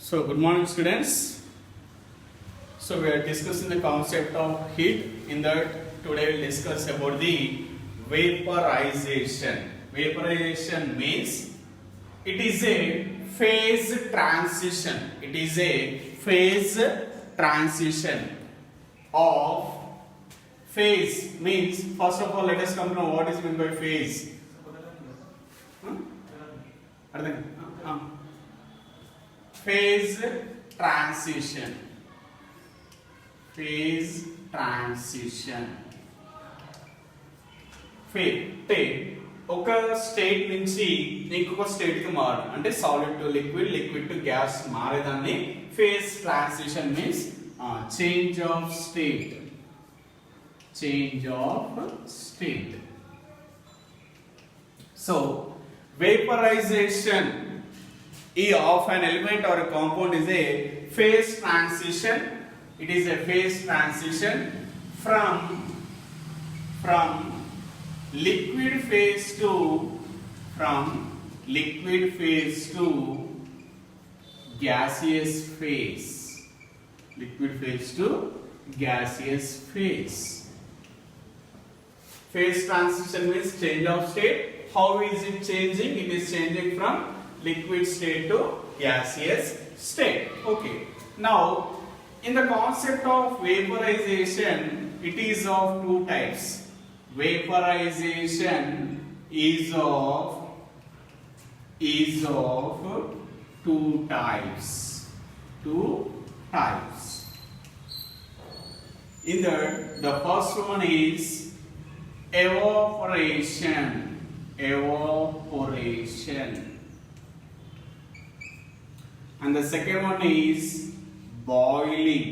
So, good morning, students. So, we are discussing the concept of heat. In that, today we will discuss about the vaporization. Vaporization means it is a phase transition. It is a phase transition of phase means, first of all, let us come to know what is meant by phase. Phase transition. Phase transition. ఒక state నుంచి ఇంకొక state కి మారడం అంటే solid to liquid, liquid to gas మారేదాన్ని phase transition means change of state. Change of state. So vaporization of an element or a compound is a phase transition. It is a phase transition from liquid phase to gaseous phase. Liquid phase to gaseous phase. Phase transition means change of state. How is it changing? It is changing from liquid state to gaseous state. Okay. Now, in the concept of vaporization, it is of two types. Vaporization is of two types. Two types. In the first one is evaporation. And the second one is boiling.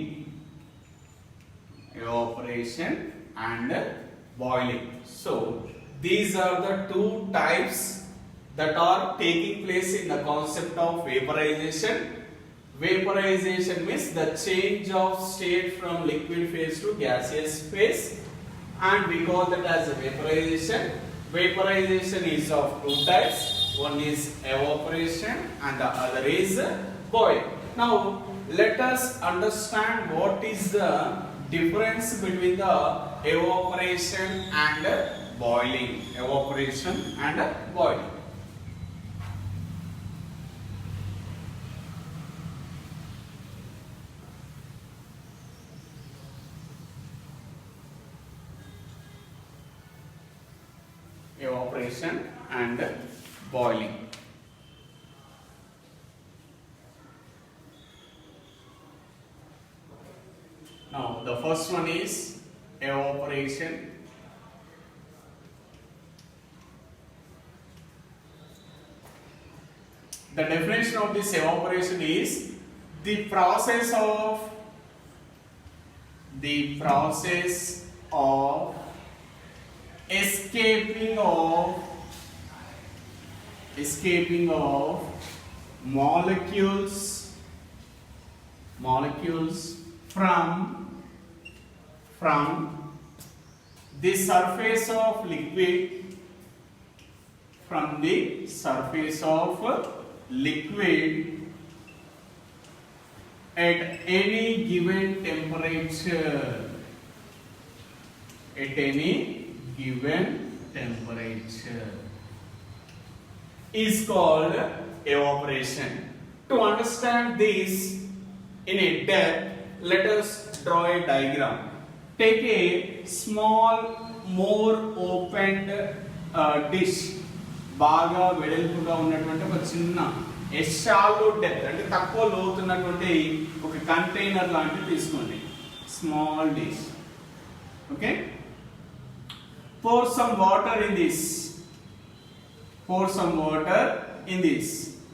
Evaporation and boiling. So these are the two types that are taking place in the concept of vaporization. Vaporization means the change of state from liquid phase to gaseous phase, and we call that as a vaporization. Vaporization is of two types. One is evaporation and the other is boiling. Now let us understand what is the difference between the evaporation and boiling. Evaporation and boiling. Evaporation and boiling. Now the first one is evaporation. The definition of this evaporation is the process of escaping of molecules from the surface of liquid, at any given temperature. Is called evaporation. To understand this in a depth, let us draw a diagram. Take a small, more opened dish. బాగా వెడల్పుగా ఉన్నటువంటి ఒక చిన్న shallow depth అంటే తక్కువ లోతున్నటువంటి ఒక container లాంటిది తీసుకోండి. Small dish. Okay. Pour some water in this.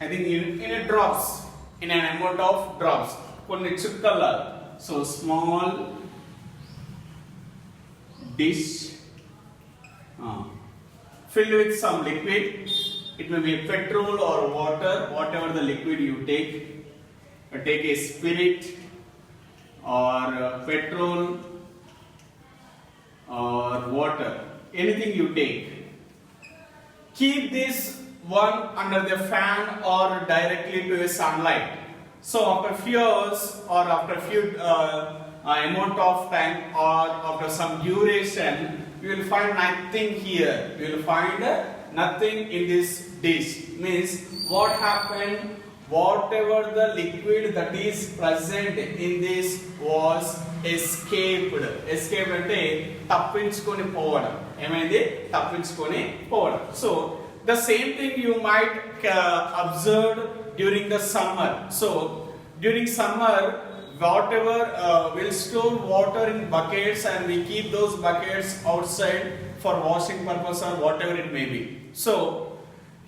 I think in a drops, in an amount of drops. కొన్ని చుక్కల. So small dish filled with some liquid. It may be petrol or water, whatever the liquid you take. Take a spirit or petrol or water. Anything you take. Keep this one under the fan or directly to the sunlight. So after few hours or after few amount of time or after some duration, you will find nothing here. You will find nothing in this dish. Means what happened? Whatever the liquid that is present in this was escaped. Escaped అంటే తప్పించుకొని పోవడం. ఏమైంది? తప్పించుకొని పోవడం. So the same thing you might observe during the summer. So during summer, whatever we'll store water in buckets and we keep those buckets outside for washing purpose or whatever it may be. So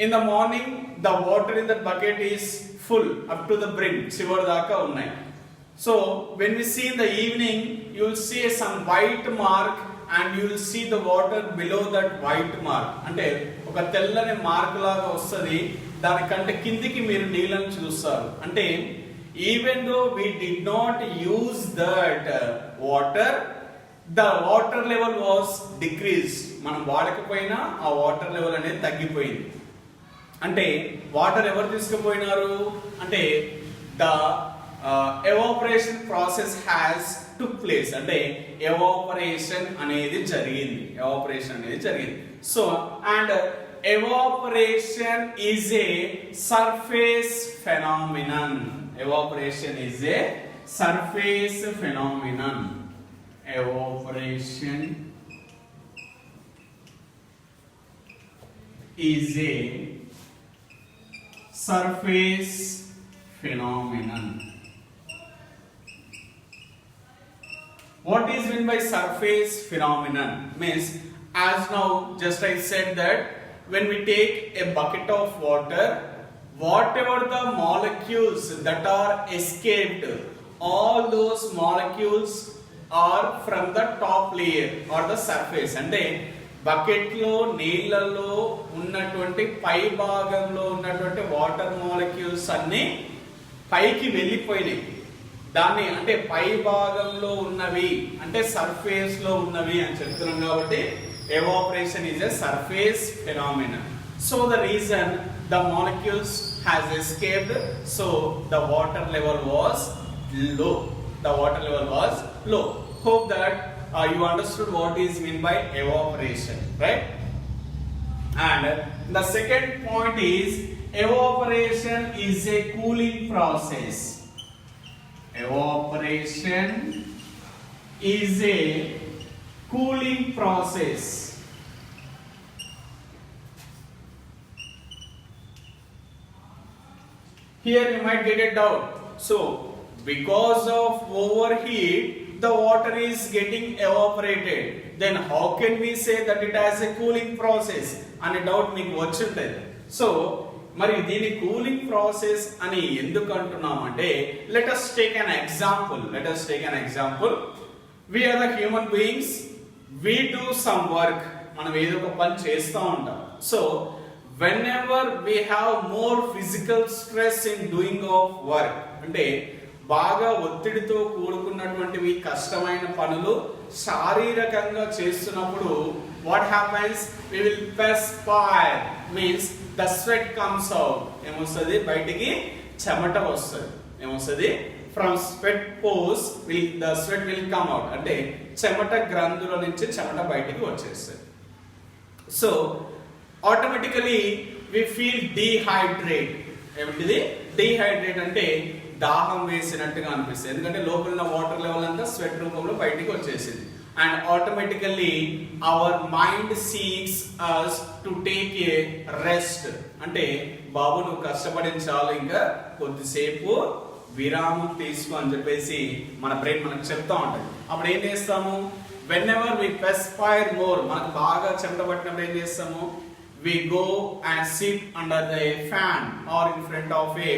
in the morning, the water in that bucket is full up to the brim. చివరి దాకా ఉన్నాయి. So when we see in the evening, you will see some white mark and you will see the water below that white mark. అంటే ఒక తెల్లని mark లాగా వస్తది. దానికంటే కిందికి మీరు నీళ్ళని చూస్తారు. అంటే even though we did not use that water, the water level was decreased. మనం వాడకపోయినా ఆ వాటర్ లెవెల్ అనేది తగ్గిపోయింది. అంటే వాటర్ ఎవరు తీసుకుపోయినారు అంటే the evaporation process has took place. అంటే ఎవాపరేషన్ అనేది జరిగింది. So and evaporation is a surface phenomenon. Evaporation is a surface phenomenon. Evaporation is a surface phenomenon. What is meant by surface phenomenon? Means, as now just I said that when we take a bucket of water, whatever the molecules that are escaped, all those molecules are from the top layer or the surface. అంటే bucket లో నీళ్ళలో ఉన్నటువంటి పై భాగంలో ఉన్నటువంటి water molecules అన్ని పైకి వెళ్ళిపోయినాయి. దాన్ని అంటే పై భాగంలో ఉన్నవి అంటే సర్ఫేస్ లో ఉన్నవి అని చెప్తున్నాం కాబట్టి evaporation is a surface phenomenon. So the reason the molecules has escaped, so the water level was low. Hope that you understood what is meant by evaporation, right? And the second point is evaporation is a cooling process. Evaporation is a cooling process. Here you might get a doubt. So because of overheat, the water is getting evaporated. Then how can we say that it has a cooling process? అనే doubt మీకు వచ్చుంటది. So మరి దీని cooling process అని ఎందుకు అంటున్నామంటే let us take an example. We are the human beings. We do some work. మనం ఏదో ఒక పని చేస్తూ ఉంటాం. So whenever we have more physical stress in doing of work, అంటే బాగా ఒత్తిడితో కూడుకున్నటువంటివి కష్టమైన పనులు శారీరకంగా చేస్తున్నప్పుడు what happens, we will perspire, means the sweat comes out. ఏమొస్తది? బయటికి చెమట వస్తది. ఏమొస్తది? from sweat pores the sweat will come out. అంటే చెమట గ్రంథుల నుంచి చెమట బయటికి వచ్చేస్తది. So automatically we feel dehydrate. ఏమిటిది? dehydrate అంటే దాహం వేసినట్టుగా అనిపిస్తుంది. ఎందుకంటే లోపల ఉన్న వాటర్ లెవెల్ అంతా స్వెట్ రూపంలో బయటికి వచ్చేసింది. And automatically our mind seeks us to take a rest. అంటే బాబు నువ్వు కష్టపడిన చాలు, ఇంకా కొద్దిసేపు విరామం తీసుకో అని చెప్పేసి మన బ్రెయిన్ మనకు చెప్తా ఉంటుంది. అప్పుడు ఏం చేస్తాము? whenever we perspire more, మనకు బాగా చెమట పట్టినప్పుడు ఏం చేస్తాము? we go and sit under the fan or in front of a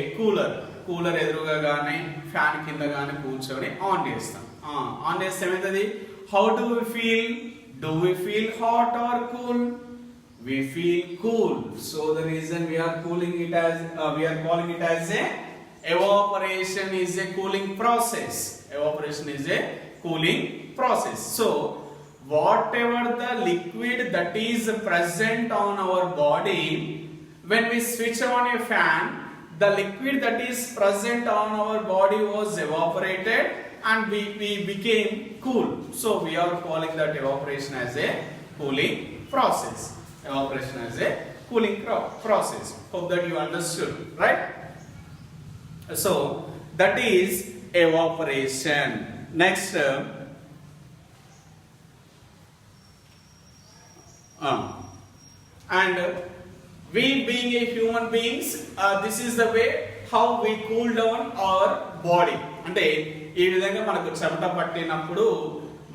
cooler ఎదురుగా గానీ ఫ్యాన్ కింద గానీ కూర్చొని ఆన్ చేస్తాం. ఆన్ చేస్తే ఏమవుతుంది? how do we feel? Do we feel hot or cool? We feel cool. So the reason we are calling it as a evaporation is a cooling process. So whatever the liquid that is present on our body, when we switch on a fan, the liquid that is present on our body was evaporated and we became cool. So we are calling that evaporation as a cooling process. Evaporation as a cooling process. Hope that you understood, right? So that is evaporation. Next, and we being a human beings, this is the way how we cool down our body. అంటే ఈ విధంగా మనకు చెమట పట్టినప్పుడు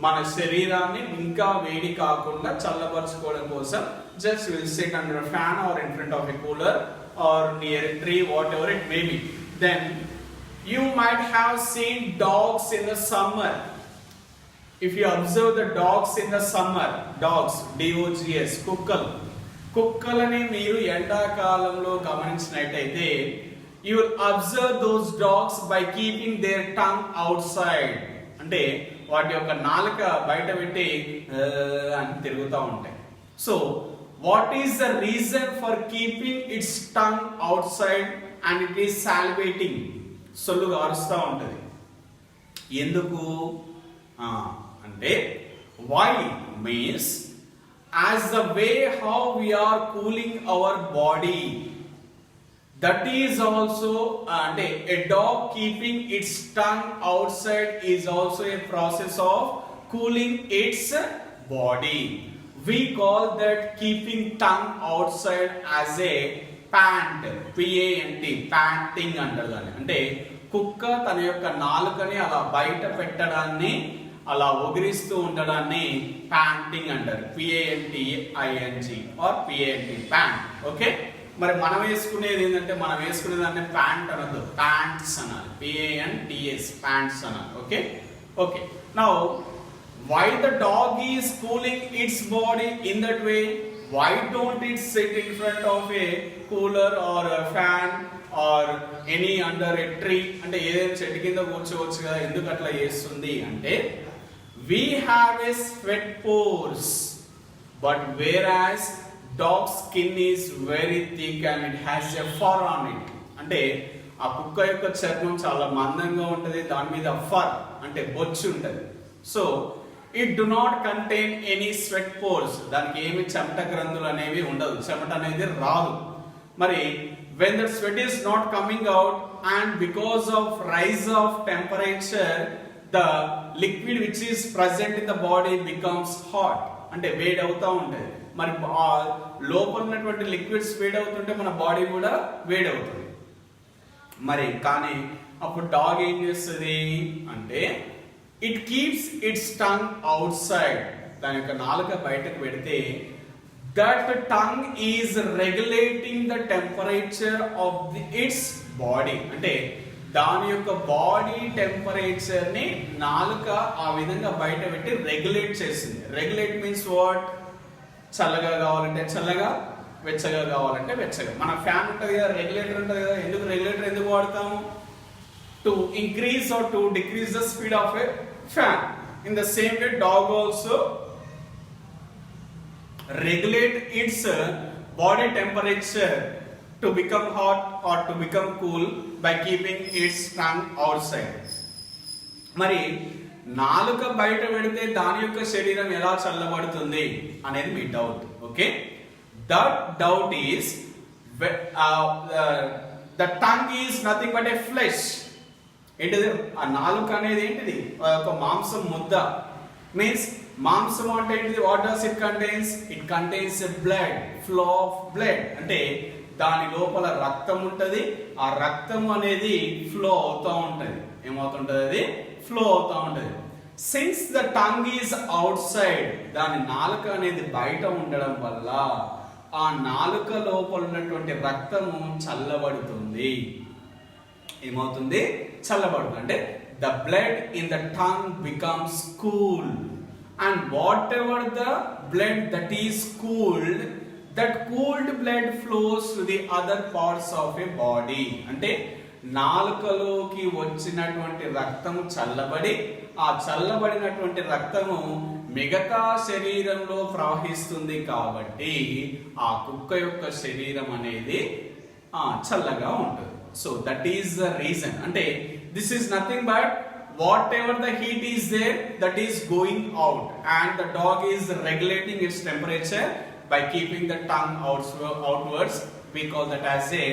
మన శరీరాన్ని ఇంకా వేడి కాకుండా చల్లబరుచుకోవడం కోసం just will sit under a fan or in front of a cooler or near a tree, whatever it may be. Then you might have seen dogs in the summer. If you observe the dogs in the summer, dogs, dogs, కుక్కలని మీరు ఎండాకాలంలో గమనించినట్టయితే you will observe those dogs by keeping their tongue outside. అంటే వాటి యొక్క నాలుక బయట పెట్టి అని తిరుగుతూ ఉంటాయి. So what is the reason for keeping its tongue outside and it is salivating? సొల్లుగా అరుస్తూ ఉంటుంది. ఎందుకు అంటే why means as the way how we are cooling our body, that is also a dog keeping its tongue outside is also a process of cooling its body. We call that keeping tongue outside as a pant, pant, panting అంటారు దాన్ని. అంటే కుక్క తన యొక్క నాలుకని అలా బయట పెట్టడాన్ని అలా ఒగిరిస్తూ ఉండడాన్ని ప్యాంటింగ్ అంటారు. PANTING or PANT, pant. Okay, మరి మనం వేసుకునేది ఏంటంటే మనం వేసుకునేదాన్ని ప్యాంట్ అనొద్దు, ప్యాంట్స్ అనాలి. PANTS, ప్యాంట్స్ అనాలి. Okay okay. Now why the dog is cooling its body in that way? Why don't it sit in front of a cooler or a fan or any under a tree? అంటే ఏదైనా చెట్టు కింద కూర్చోవచ్చు కదా, ఎందుకు అట్లా చేస్తుంది అంటే we have a sweat pores, but whereas dog skin is very thick and it has a fur on it. అంటే ఆ కుక్క యొక్క చర్మం చాలా మందంగా ఉంటుంది, దాని మీద ఫర్ అంటే బొచ్చు ఉంటుంది. So it do not contain any sweat pores. దానికి ఏమి చెమట గ్రంథులు అనేవి ఉండదు, చెమట అనేది రాదు. మరి when the sweat is not coming out and because of rise of temperature, the liquid which is present in the body becomes hot. అంటే వేడి అవుతూ ఉంటుంది. మరి లోపల ఉన్నటువంటి లిక్విడ్స్ వేడి అవుతుంటే మన బాడీ కూడా వేడి అవుతుంది. మరి కానీ అప్పుడు డాగ్ ఏం చేస్తుంది అంటే it keeps it's tongue out side. దాని యొక్క నాలుక బయటకు పెడితే that tongue is regulating the temperature of it's body. అంటే దాని యొక్క బాడీ టెంపరేచర్ ని నాలుక ఆ విధంగా బయట పెట్టి రెగ్యులేట్ చేస్తుంది. Regulate means what? చల్లగా కావాలంటే చల్లగా, వెచ్చగా కావాలంటే వెచ్చగా. మన ఫ్యాన్ ఉంటుంది కదా, రెగ్యులేటర్ ఉంటుంది కదా. ఎందుకు రెగ్యులేటర్ ఎందుకు వాడతాము? To increase or to decrease the speed of a fan. In the same way dog also regulate it's body temperature to become hot or to become cool by keeping its tongue outside. మరి నాలుక బయట పెడితే దాని యొక్క శరీరం ఎలా చల్లబడుతుంది అనేది మీ doubt. Okay, that doubt is the tongue is nothing but a flesh. ఏంటిది ఆ నాలుక అనేది? ఏంటిది? ఒక మాంసం ముద్ద. మీన్స్ మాంసం అంటే ఏంటిది? What does it contains? It contains a blood, flow of blood. అంటే దాని లోపల రక్తం ఉంటది. ఆ రక్తం అనేది ఫ్లో అవుతూ ఉంటది. ఏమవుతుంటది? అది ఫ్లో అవుతూ ఉంటది. Since the tongue is out side, దాని నాలుక అనేది బయట ఉండడం వల్ల ఆ నాలుక లోపల ఉన్నటువంటి రక్తము చల్లబడుతుంది. ఏమవుతుంది? చల్లబడుతుంది. అంటే the blood in the tongue becomes cool and what ever the blood that is cooled, that cooled blood flows to the other parts of a body. అంటే నాలుకలోకి వచ్చినటువంటి రక్తము చల్లబడి ఆ చల్లబడినటువంటి రక్తము మిగతా శరీరంలో ప్రవహిస్తుంది. కాబట్టి ఆ కుక్క యొక్క శరీరం అనేది చల్లగా ఉంటుంది. So that is the reason. Ante this is nothing but whatever the heat is there, that is going out, and the dog is regulating its temperature by keeping the tongue outwards. We call that as a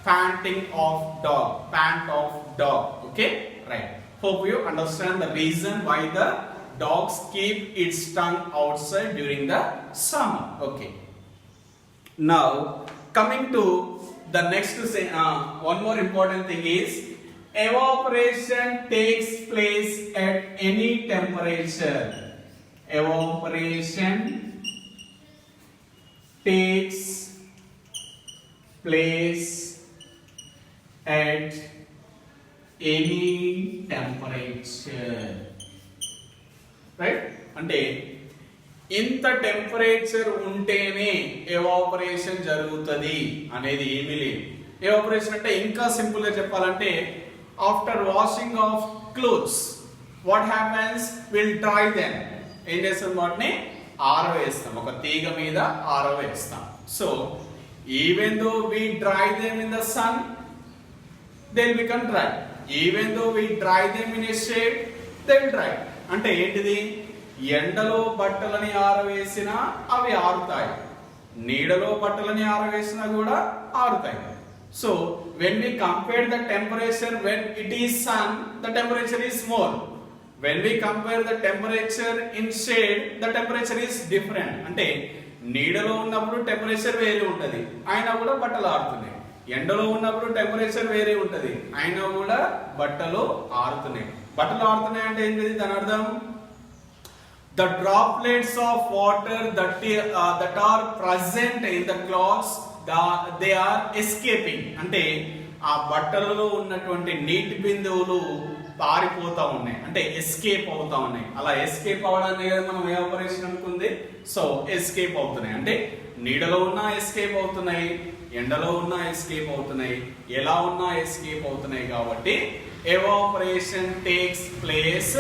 panting of dog, pant of dog. Okay, right. Hope you understand the reason why the dogs keep its tongue outside during the summer. Okay. Now coming to the next one more important thing is evaporation takes place at any temperature. Evaporation takes place at any temperature. Right? అంటే ఇంత temperature ఉంటేనే evaporation జరుగుతుంది అనేది ఏమీ లేదు. Evaporation అంటే ఇంకా simple గా చెప్పాలంటే after washing of clothes what happens, will dry them. ఏం చేస్తాం, వాటిని ఆరవేస్తాం, ఒక తీగ మీద ఆరవేస్తాం. So even though we dry them in the sun, they will become dry. Even though we dry them in a shade, they will dry. అంటే ఏంటిది, ఎండలో బట్టలని ఆరవేసినా అవి ఆరుతాయి, నీడలో బట్టలని ఆరవేసినా కూడా ఆరుతాయి. So when we compare the temperature when it is sun, the temperature is more. When we compare the temperature in shade, the temperature is different. అంటే నీడలో ఉన్నప్పుడు టెంపరేచర్ వేరే ఉంటది, అయినా కూడా బట్టలు ఆరుతున్నాయి. ఎండలో ఉన్నప్పుడు టెంపరేచర్ వేరే ఉంటది, అయినా కూడా బట్టలు ఆరుతున్నాయి. బట్టలు ఆరుతున్నాయి అంటే ఏంటిది, దాని అర్థం the droplets of water that are present in the cloths, they are escaping. అంటే ఆ బట్టలలో ఉన్నటువంటి నీటి బిందువులు పారిపోతా ఉన్నాయి, అంటే ఎస్కేప్ అవుతా ఉన్నాయి. అలా ఎస్కేప్ అవడాన్ని కదా మనం ఎవాపరేషన్ అనుకుంది. సో ఎస్కేప్ అవుతున్నాయి అంటే నీడలో ఉన్నా ఎస్కేప్ అవుతున్నాయి, ఎండలో ఉన్నా ఎస్కేప్ అవుతున్నాయి, ఎలా ఉన్నా ఎస్కేప్ అవుతున్నాయి. కాబట్టి evaporation takes place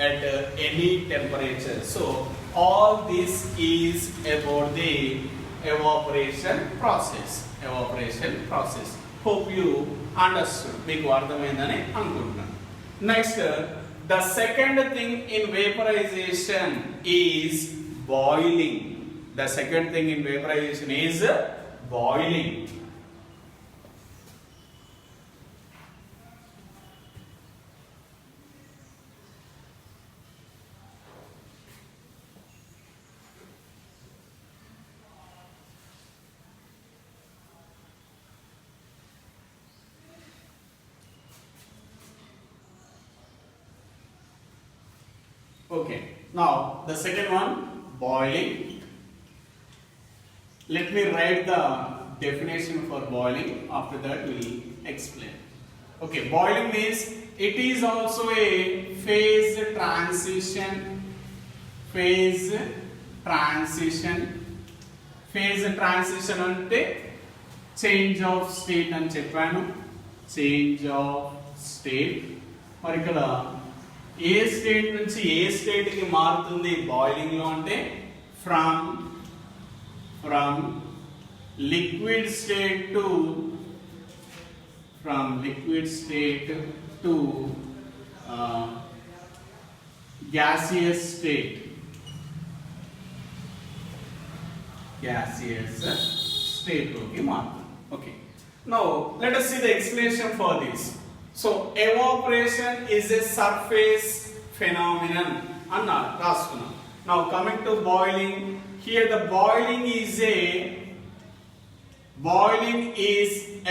at any temperature. So all this is about the evaporation process. Evaporation process. Hope you understood. Meeku ardhamaindani anukuntunna. Next, the second thing in vaporization is boiling. The second thing in vaporization is boiling. Okay, now the second one, boiling. Let me write the definition for boiling. After that we will explain. Okay, boiling means it is also a phase transition. Phase transition. Phase transition ante change of state అని చెప్పాను. Change of state. మరి ఇక్కడ ఏ state నుంచి ఏ state కి మారుతుంది boiling లో అంటే from liquid state to gaseous state. లోకి మారుతుంది. Okay, now let us see the explanation for this. So evaporation is a surface phenomenon anna rastunna. Now coming to boiling, here the boiling is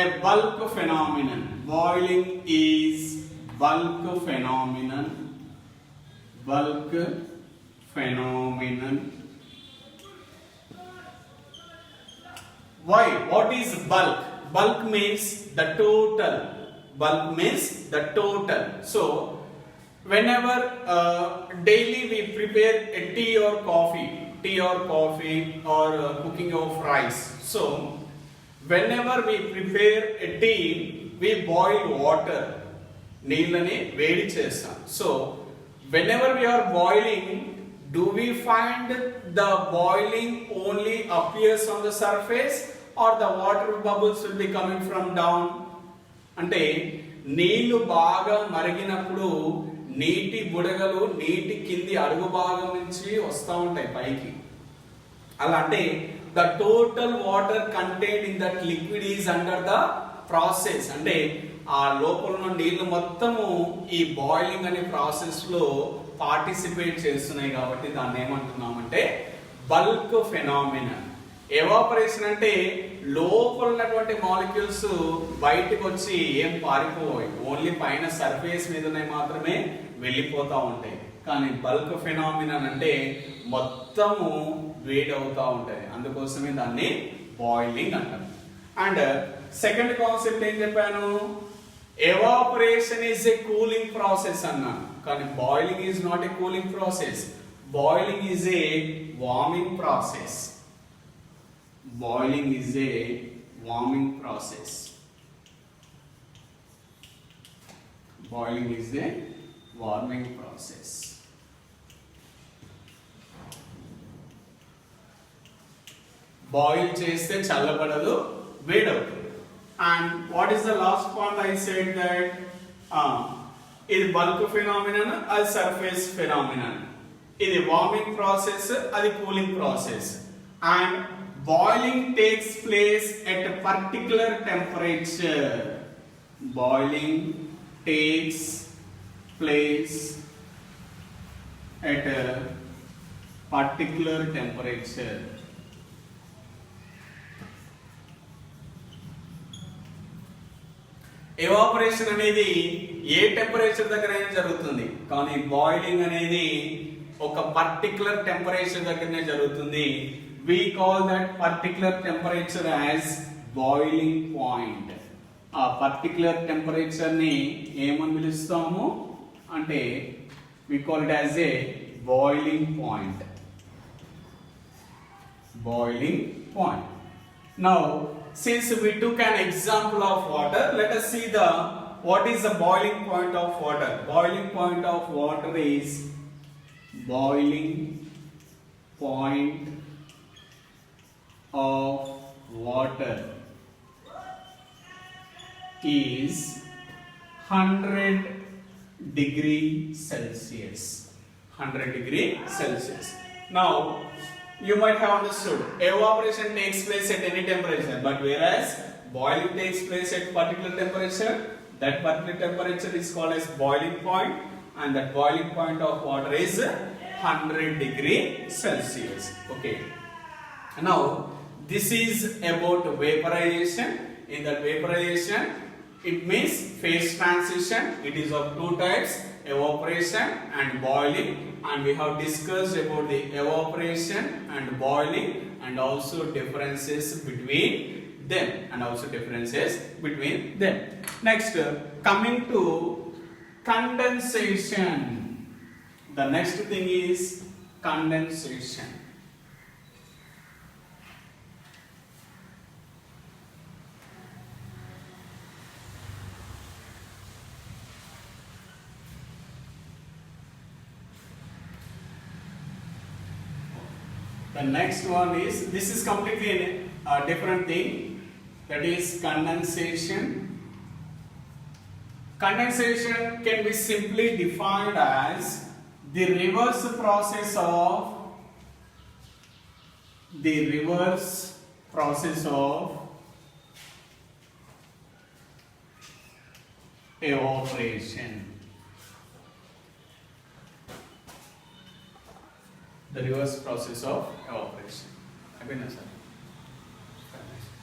a bulk phenomenon. Boiling is bulk phenomenon. Why? What is bulk? Bulk means the total. Bulk means the total. So whenever daily we prepare a tea or coffee or cooking of rice. So whenever we prepare a tea, we boil water. నీళ్ళని వేడి చేస్తాం. So whenever we are boiling, do we find the boiling only appears on the surface, or the water bubbles will be coming from down? అంటే నీళ్లు బాగా మరిగినప్పుడు నీటి బుడగలు నీటి కింది అడుగు భాగం నుంచి వస్తూ ఉంటాయి పైకి. అలా అంటే the total water contained in that liquid is under the process. అంటే ఆ లోపల ఉన్న నీళ్లు మొత్తము ఈ బాయిలింగ్ అనే ప్రాసెస్ లో పార్టిసిపేట్ చేస్తున్నాయి కాబట్టి దాన్ని ఏమంటున్నామంటే బల్క్ ఫెనామినన్. ఎవాపరేషన్ అంటే లోపల ఉన్నటువంటి మాలిక్యూల్స్ బయటకు వచ్చి ఏం పారిపోయి ఓన్లీ పైన సర్ఫేస్ మీదనే మాత్రమే వెళ్ళిపోతా ఉంటాయి. కానీ బల్క్ ఫెనామినన్ అంటే మొత్తము వేడి అవుతా ఉంటాయి, అందుకోసమే దాన్ని బాయిలింగ్ అంటారు. అండ్ సెకండ్ కాన్సెప్ట్ ఏం చెప్పాను, evaporation is a cooling process అన్నాను. కానీ boiling is not a cooling process, boiling is a warming process. Boiling is a warming process. Boiling is a warming process. Boil చేస్తే చల్లబడదు, వేడవుతుంది. And what is the last point I said that ఇది bulk phenomenon, అది surface phenomenon. ఇది warming process, అది cooling process. And boiling takes place at a particular temperature. Boiling takes place at a particular temperature. Evaporation అనేది ఏ temperature దగ్గర అయినా జరుగుతుంది, కానీ boiling అనేది ఒక పర్టికులర్ టెంపరేచర్ దగ్గరనే జరుగుతుంది. We call that particular temperature as boiling point. ఆ particular temperature ని ఏమని పిలుస్తాము అంటే we call it as a boiling point. Boiling point. Now, since we took an example of water, let us see what is the boiling point of water. Boiling point of water is boiling point of water is 100 degree Celsius. 100 degree Celsius. Now, you might have understood evaporation takes place at any temperature, but whereas boiling takes place at particular temperature, that particular temperature is called as boiling point, and that boiling point of water is 100 degree Celsius. Okay. Now, this is about vaporization. In that vaporization, it means phase transition. It is of two types, evaporation and boiling. And we have discussed about the evaporation and boiling and also differences between them. Next, coming to condensation. The next thing is condensation. The next one is, this is completely a different thing, that is condensation. Condensation can be simply defined as the reverse process of evaporation. The reverse process of evaporation.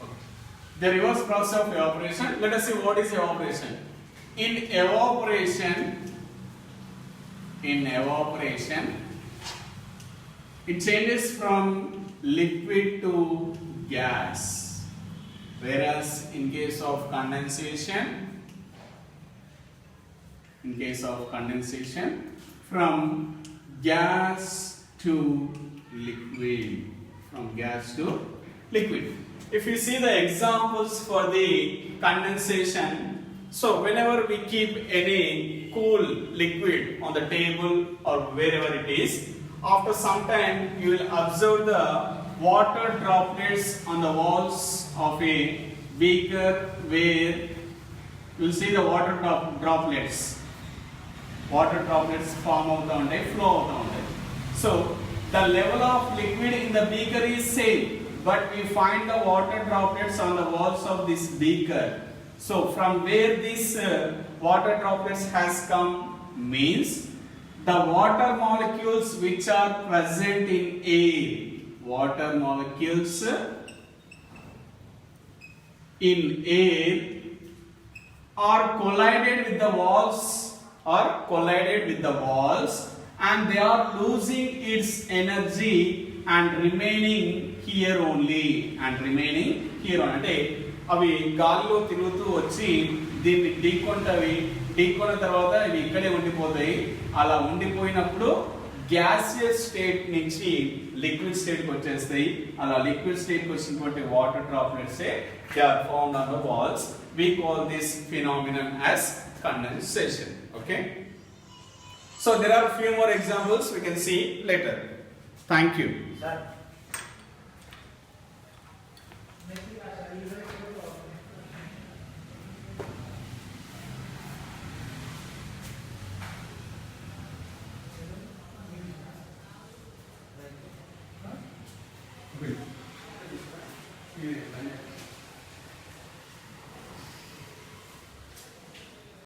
Okay. The reverse process of evaporation. Let us see what is evaporation. In evaporation, it changes from liquid to gas, whereas in case of condensation, from gas to liquid. If you see the examples for the condensation, so whenever we keep any cool liquid on the table or wherever it is, after some time you will observe the water droplets on the walls of a beaker where you will see the water droplets. Water droplets form అవుతా ఉంటాయి, flow అవుతా ఉంటాయి. So the level of liquid in the beaker is same, but we find the water droplets on the walls of this beaker. So from where this water droplets has come means the water molecules which are present in air, water molecules in air are collided with the walls, and they are losing its energy and remaining here only, అంటే అవి గాలిలో తిరుగుతూ వచ్చి దీన్ని ఢీకొన్న తర్వాత ఇవి ఇక్కడే ఉండిపోతాయి. అలా ఉండిపోయినప్పుడు గ్యాసియస్ స్టేట్ నుంచి లిక్విడ్ స్టేట్ కి వచ్చేస్తాయి. అలా లిక్విడ్ స్టేట్ కి వచ్చినటువంటి water droplets they are found on the walls. We call this phenomenon as condensation. Okay, so there are a few more examples we can see later. Thank you. Sir.